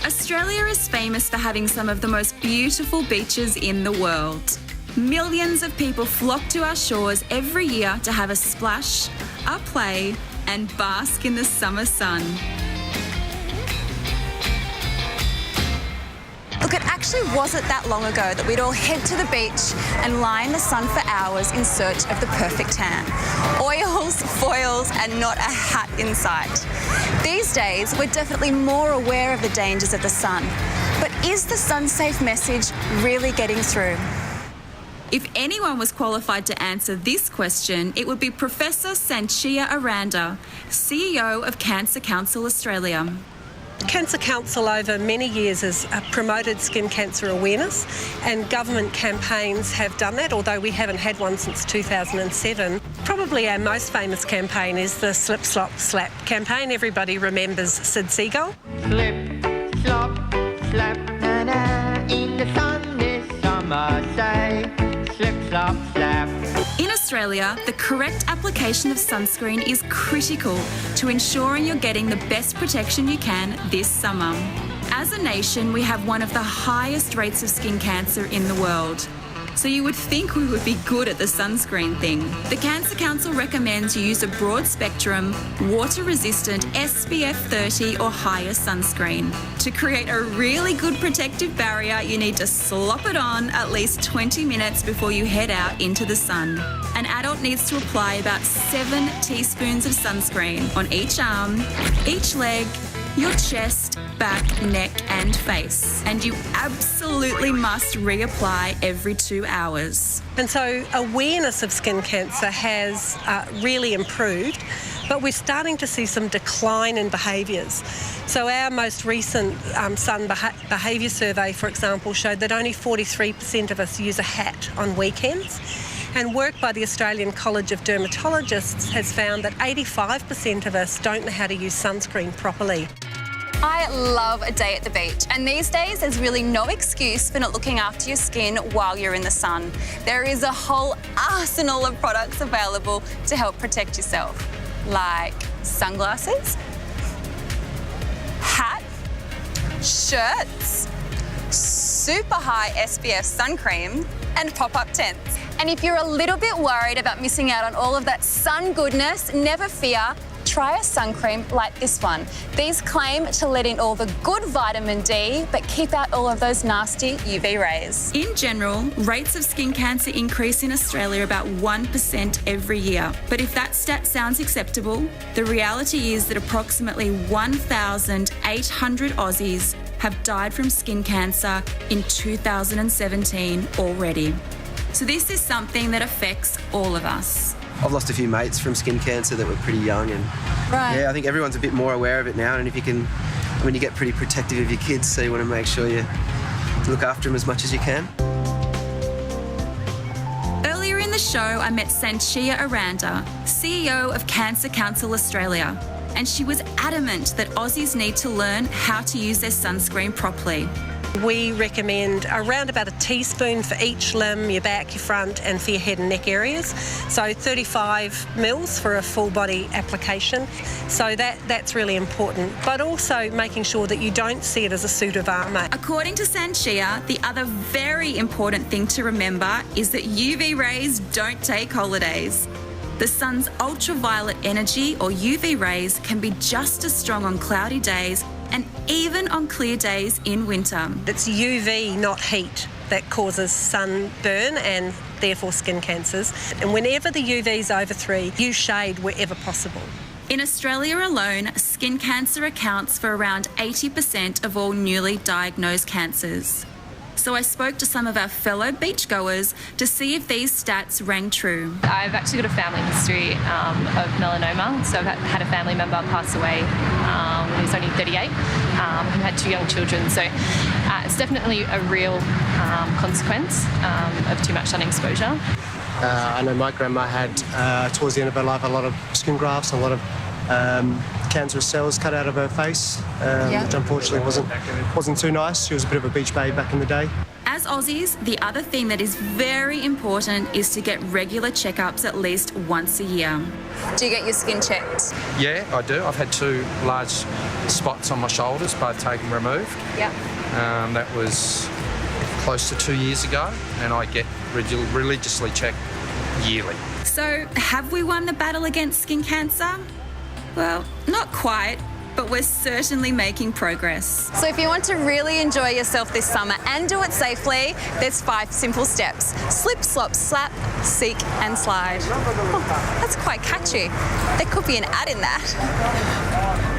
Australia is famous for having some of the most beautiful beaches in the world. Millions of people flock to our shores every year to have a splash, a play, and bask in the summer sun. Look, it actually wasn't that long ago that we'd all head to the beach and lie in the sun for hours in search of the perfect tan. Oils, foils, and not a hat in sight. These days, we're definitely more aware of the dangers of the sun. But is the sun-safe message really getting through? If anyone was qualified to answer this question, it would be Professor Sanchia Aranda, CEO of Cancer Council Australia. Cancer Council over many years has promoted skin cancer awareness, and government campaigns have done that, although we haven't had one since 2007. Probably our most famous campaign is the Slip, Slop, Slap campaign. Everybody remembers Sid Seagull. Slip, slop, slap, na-na, in the sun this summer, say, slip, slop, slap. In Australia, the correct application of sunscreen is critical to ensuring you're getting the best protection you can this summer. As a nation, we have one of the highest rates of skin cancer in the world. So you would think we would be good at the sunscreen thing. The Cancer Council recommends you use a broad spectrum, water-resistant SPF 30 or higher sunscreen. To create a really good protective barrier, you need to slop it on at least 20 minutes before you head out into the sun. An adult needs to apply about 7 teaspoons of sunscreen on each arm, each leg, your chest, back, neck and face. And you absolutely must reapply every 2 hours. And so awareness of skin cancer has really improved, but we're starting to see some decline in behaviours. So our most recent sun behaviour survey, for example, showed that only 43% of us use a hat on weekends. And work by the Australian College of Dermatologists has found that 85% of us don't know how to use sunscreen properly. I love a day at the beach, and these days there's really no excuse for not looking after your skin while you're in the sun. There is a whole arsenal of products available to help protect yourself, like sunglasses, hat, shirts, super high SPF sun cream, and pop-up tents. And if you're a little bit worried about missing out on all of that sun goodness, never fear. Try a sun cream like this one. These claim to let in all the good vitamin D, but keep out all of those nasty UV rays. In general, rates of skin cancer increase in Australia about 1% every year. But if that stat sounds acceptable, the reality is that approximately 1,800 Aussies have died from skin cancer in 2017 already. So this is something that affects all of us. I've lost a few mates from skin cancer that were pretty young, and Right. yeah, I think everyone's a bit more aware of it now, and if you can, I mean, you get pretty protective of your kids, so you want to make sure you look after them as much as you can. Earlier in the show, I met Sanchia Aranda, CEO of Cancer Council Australia, and she was adamant that Aussies need to learn how to use their sunscreen properly. We recommend around about a teaspoon for each limb, your back, your front, and for your head and neck areas. So 35 mils for a full body application. So that's really important. But also making sure that you don't see it as a suit of armour. According to Sanchia, the other very important thing to remember is that UV rays don't take holidays. The sun's ultraviolet energy, or UV rays, can be just as strong on cloudy days and even on clear days in winter. It's UV, not heat, that causes sunburn and therefore skin cancers. And whenever the UV is over 3, use shade wherever possible. In Australia alone, skin cancer accounts for around 80% of all newly diagnosed cancers. So I spoke to some of our fellow beachgoers to see if these stats rang true. I've actually got a family history of melanoma, so I've had a family member pass away when he was only 38, who had 2 young children. So it's definitely a real consequence of too much sun exposure. I know my grandma had, towards the end of her life, a lot of skin grafts, a lot of cancerous cells cut out of her face, which unfortunately wasn't too nice. She was a bit of a beach babe back in the day. As As Aussies, the other thing that is very important is to get regular checkups at least once a year. Do you get your skin checked? Yeah, I do. I've had 2 large spots on my shoulders, both taken removed. Yep. That was close to 2 years ago, and I get religiously checked yearly. So, have we won the battle against skin cancer? Well, not quite, but we're certainly making progress. So if you want to really enjoy yourself this summer and do it safely, there's 5 simple steps. Slip, slop, slap, seek and slide. Oh, that's quite catchy. There could be an ad in that.